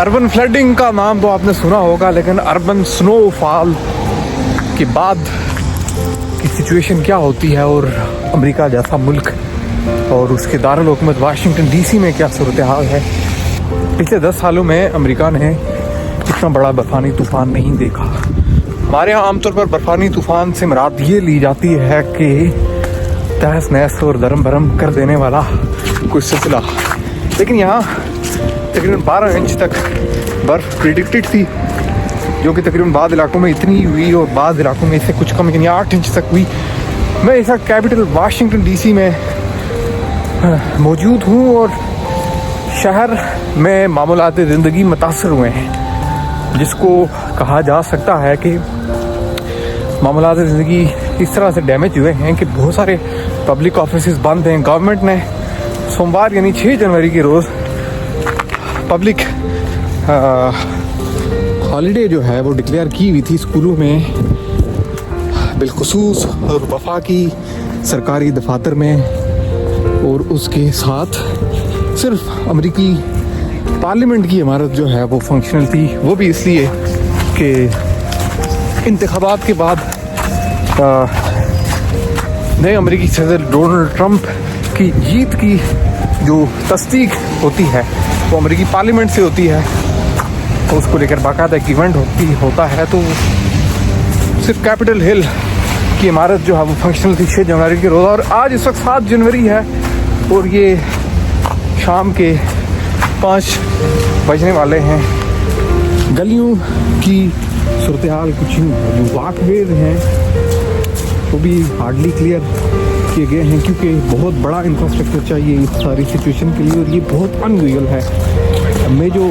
Urban flooding का नाम तो आपने सुना होगा, लेकिन अर्बन स्नोफॉल के बाद की सिचुएशन क्या होती है और अमेरिका जैसा मुल्क और उसके दारुल हुकूमत वाशिंगटन डीसी में क्या सूरत हाल है। पिछले 10 सालों में अमेरिका ने इतना बड़ा बर्फानी तूफान नहीं देखा। हमारे यहाँ आमतौर पर बर्फानी तूफान से मुराद ये ली जाती है कि तहस नहस और दरम भरम कर देने वाला कोई सिलसिला, लेकिन यहाँ तकरीबन 12 इंच तक बर्फ़ प्रिडिक्टेड थी, जो कि तकरीबन बाद इलाकों में इतनी हुई और बाद इलाकों में इससे कुछ कम, यानी 8 इंच तक हुई। मैं इस वक्त कैपिटल वाशिंगटन डीसी में मौजूद हूँ और शहर में मामूलात ज़िंदगी मुतासर हुए हैं, जिसको कहा जा सकता है कि मामूलात ज़िंदगी इस तरह से डैमेज हुए हैं कि बहुत सारे पब्लिक ऑफिसेज बंद हैं। गवर्नमेंट ने सोमवार यानी 6 जनवरी के रोज़ पब्लिक हॉलीडे जो है वो डिक्लेयर की हुई थी स्कूलों में बिलखुसूस और वफाकी सरकारी दफातर में, और उसके साथ सिर्फ अमेरिकी पार्लियामेंट की इमारत जो है वो फंक्शनल थी। वो भी इसलिए कि इंतखाबात के बाद नए अमेरिकी सदर डोनाल्ड ट्रंप की जीत की जो तस्दीक होती है वो अमेरिकी पार्लियामेंट से होती है, तो उसको लेकर बाकायदा एक इवेंट होता है। तो सिर्फ कैपिटल हिल की इमारत जो है वो फंक्शनल थी 6 जनवरी के रोज़, और आज इस वक्त 7 जनवरी है और ये शाम के 5 बजने वाले हैं। गलियों की सूरत हाल कुछ जो वाकवेज हैं वो भी हार्डली क्लियर किए गए हैं, क्योंकि बहुत बड़ा इंफ्रास्ट्रक्चर चाहिए इस सारी सिचुएशन के लिए, और ये बहुत अनयूजुअल है। मैं जो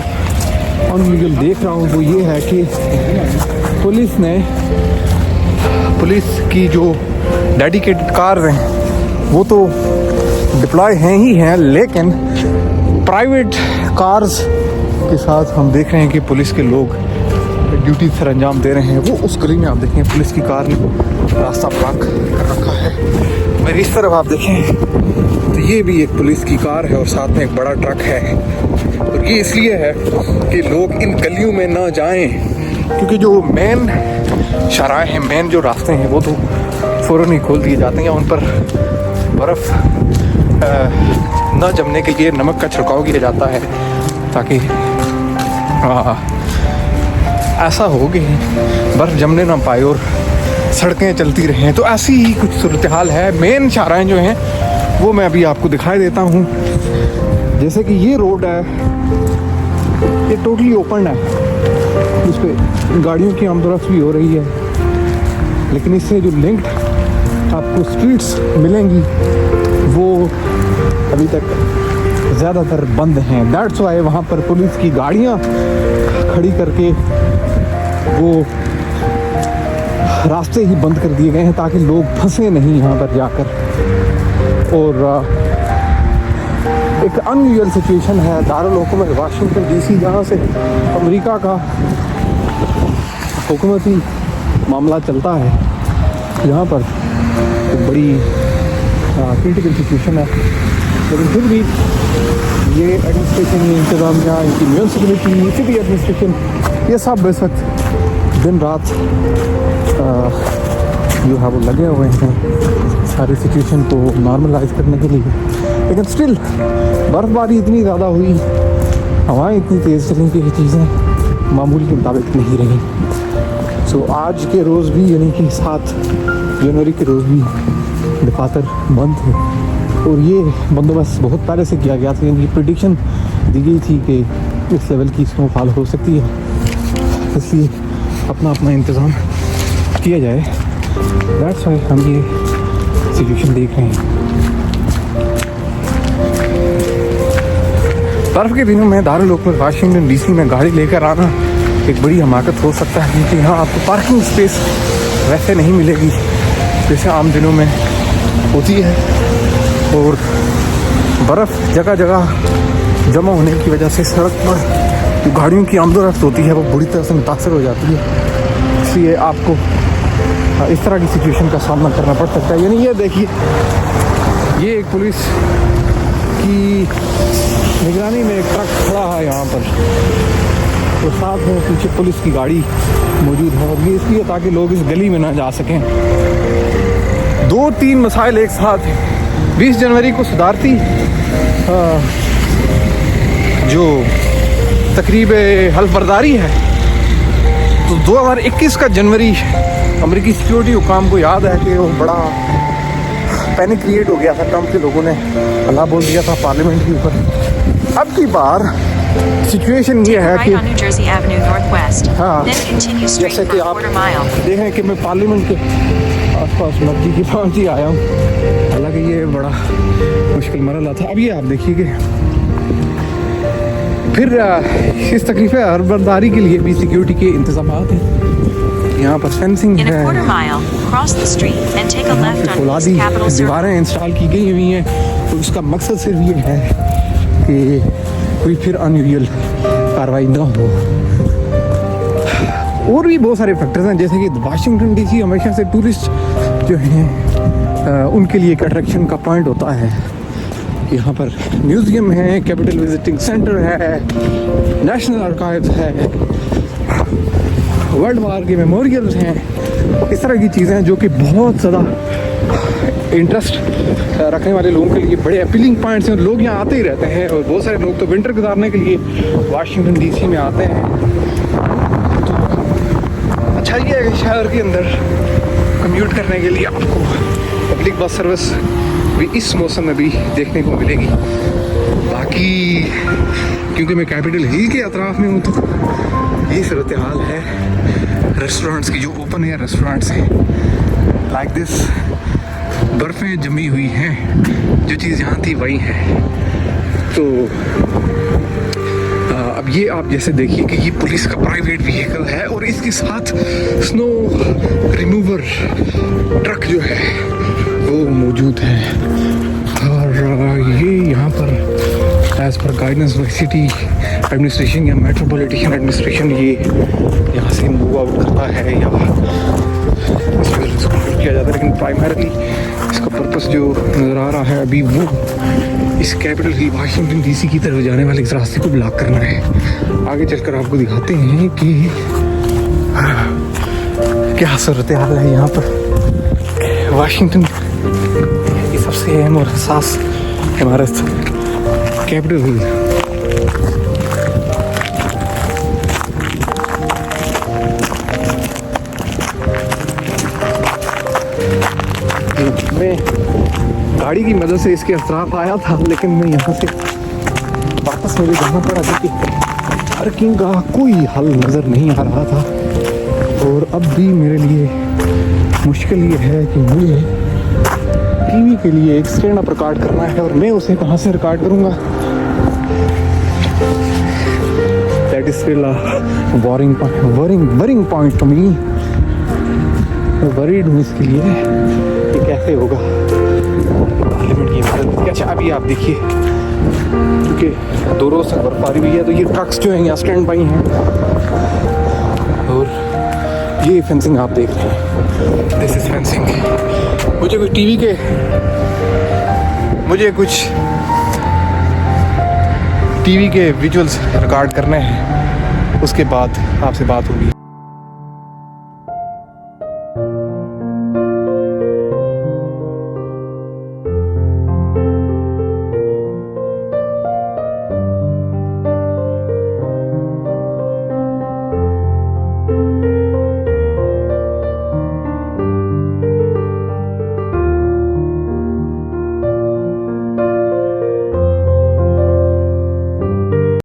अनयूजुअल देख रहा हूँ वो ये है कि पुलिस की जो डेडिकेटेड कार्स हैं वो तो डिप्लॉय हैं ही हैं, लेकिन प्राइवेट कार्स के साथ हम देख रहे हैं कि पुलिस के लोग ड्यूटी सर अंजाम दे रहे हैं। वो उस गली में आप देखें पुलिस की कार ने रास्ता ब्लॉक कर रखा है। मेरी इस तरफ आप देखें तो ये भी एक पुलिस की कार है और साथ में एक बड़ा ट्रक है, और ये इसलिए है कि लोग इन गलियों में ना जाएं, क्योंकि जो मेन शराह हैं, मेन जो रास्ते हैं वो तो फ़ौरन ही खोल दिए जाते हैं। उन पर बर्फ़ न जमने के लिए नमक का छिड़काव किया जाता है, ताकि ऐसा हो कि बर्फ़ जमने ना पाए और सड़कें चलती रहें। तो ऐसी ही कुछ सूरत हाल है। मेन शाहराहें जो हैं वो मैं अभी आपको दिखाई देता हूँ। जैसे कि ये रोड है, ये टोटली ओपन है, इस पर गाड़ियों की आमदोरफ्त भी हो रही है, लेकिन इससे जो लिंक्ड आपको स्ट्रीट्स मिलेंगी वो अभी तक ज़्यादातर बंद हैं। दैट्स वाई वहाँ पर पुलिस की गाड़ियाँ खड़ी करके वो रास्ते ही बंद कर दिए गए हैं, ताकि लोग फंसे नहीं यहाँ पर जाकर। और एक अनयूजुअल सिचुएशन है दारुल हुकूमत वाशिंगटन डीसी, जहाँ से अमेरिका का हुकूमती मामला चलता है। यहाँ पर एक बड़ी क्रिटिकल सिचुएशन है, लेकिन फिर भी ये एडमिनिस्ट्रेशन, इंतजामिया, इनकी म्यूनसिपलिटी, सिटी एडमिनिस्ट्रेशन, ये सब इस वक्त दिन रात जो है वो लगे हुए हैं सारी सिचुएशन को नॉर्मलाइज करने के लिए। लेकिन स्टिल बर्फ़बारी इतनी ज़्यादा हुई, हवाएं इतनी तेज़ चली कि ये चीज़ें मामूल के मुताबिक नहीं रही। सो आज के रोज़ भी यानी कि 7 जनवरी के रोज़ भी दफातर बंद थे, और ये बंदोबस्त बहुत पहले से किया गया था। यानी प्रेडिक्शन दी गई थी कि इस लेवल की स्नोफॉल हो सकती है, इसलिए अपना अपना इंतज़ाम किया जाए। दैट्स वाई हम ये सिचुएशन देख रहे हैं। बर्फ़ के दिनों में दारुल हुकूमत वाशिंगटन डीसी में गाड़ी लेकर आना एक बड़ी हमाकत हो सकता है, क्योंकि यहाँ आपको पार्किंग स्पेस वैसे नहीं मिलेगी जैसे आम दिनों में होती है, और बर्फ़ जगह जगह जमा होने की वजह से सड़क पर जो गाड़ियों की आमदोरफ्त होती है वो बुरी तरह से मुतासर हो जाती है। इसलिए आपको इस तरह की सिचुएशन का सामना करना पड़ सकता है। यानी ये देखिए, ये एक पुलिस की निगरानी में एक ट्रक खड़ा है यहाँ पर, और साथ में पीछे पुलिस की गाड़ी मौजूद है, और ये इसलिए ताकि लोग इस गली में ना जा सकें। 2-3 मसाइल एक साथ 20 जनवरी को सदारती जो तकरीब हल्फबरदारी है, तो 2021 का जनवरी अमेरिकी सिक्योरिटी हुकाम को याद है कि वो बड़ा पैनिक क्रिएट हो गया था। ट्रंप के लोगों ने हल्ला बोल दिया था पार्लियामेंट के ऊपर। अब की बार सिचुएशन ये है कि हाँ, जैसे कि आप देखें कि मैं पार्लियामेंट के आसपास मस्जिद की पहुँच ही आया हूँ, हालांकि ये बड़ा मुश्किल मरला था। अब ये आप देखिए कि फिर इस तकलीफ हल्फबरदारी के लिए भी सिक्योरिटी के इंतजाम हैं। यहाँ पर फेंसिंग है, फौलादी दीवारें इंस्टॉल की गई हुई हैं, तो उसका मकसद सिर्फ ये है कि कोई फिर अनयूजुअल कार्रवाई ना हो। और भी बहुत सारे फैक्टर्स हैं, जैसे कि वाशिंगटन डीसी हमेशा से टूरिस्ट जो हैं उनके लिए एक अट्रैक्शन का पॉइंट होता है। यहाँ पर म्यूज़ियम है, कैपिटल विजिटिंग सेंटर है, नेशनल आर्काइव्स है, वर्ल्ड वार के मेमोरियल्स हैं, इस तरह की चीज़ें हैं जो कि बहुत ज़्यादा इंटरेस्ट रखने वाले लोगों के लिए बड़े अपीलिंग पॉइंट्स हैं। लोग यहाँ आते ही रहते हैं, और बहुत सारे लोग तो विंटर गुजारने के लिए वाशिंगटन डीसी में आते हैं। तो अच्छा ये है कि शहर के अंदर कम्यूट करने के लिए आपको पब्लिक बस सर्विस भी इस मौसम में भी देखने को मिलेगी। बाकी क्योंकि मैं कैपिटल हिल के अतराफ में हूँ, तो ये सूरत हाल है रेस्टोरेंट्स की, जो ओपन एयर रेस्टोरेंट्स हैं लाइक दिस। बर्फ़ें जमी हुई हैं, जो चीज़ यहाँ थी वही है। तो अब ये आप जैसे देखिए कि ये पुलिस का प्राइवेट व्हीकल है, और इसके साथ स्नो रिमूवर ट्रक जो है वो मौजूद है। और ये यहाँ पर as per guidance bye city administration या मेट्रोपॉलिटन एडमिनिस्ट्रेशन ये यहाँ से मूव आउट करता है या इसको किया जाता है, लेकिन प्राइमरली इसका पर्पस जो नज़र आ रहा है अभी वो इस कैपिटल हिल वाशिंगटन डीसी की तरफ जाने वाले इस रास्ते को ब्लॉक करना है। आगे चलकर आपको दिखाते हैं कि क्या सूरत हाल है यहाँ पर। वाशिंगटन की सबसे अहम और हसास इमारत कैपिटल हिल। मैं गाड़ी की मदद से इसके अतराफ आया था, लेकिन मैं यहाँ से वापस मुझे जाना पड़ा क्योंकि पार्किंग का कोई हल नज़र नहीं आ रहा था। और अब भी मेरे लिए मुश्किल ये है कि मुझे टीवी के लिए एक स्टैंड अप रिकॉर्ड करना है, और मैं उसे कहाँ से रिकॉर्ड करूँगा। That is still a worrying point to me. Worried हूँ इसके लिए कि कैसे होगा पार्लियामेंट की इमारत। अच्छा अभी आप देखिए, क्योंकि 2 रोज़ तक बर्फबारी हुई है, तो ये ट्रक्स जो हैं यहाँ स्टैंड बाई हैं, और ये फेंसिंग आप देख रहे हैं, दिस इज फेंसिंग। मुझे कुछ टीवी के विजुअल्स रिकॉर्ड करने हैं, उसके बाद आपसे बात होगी।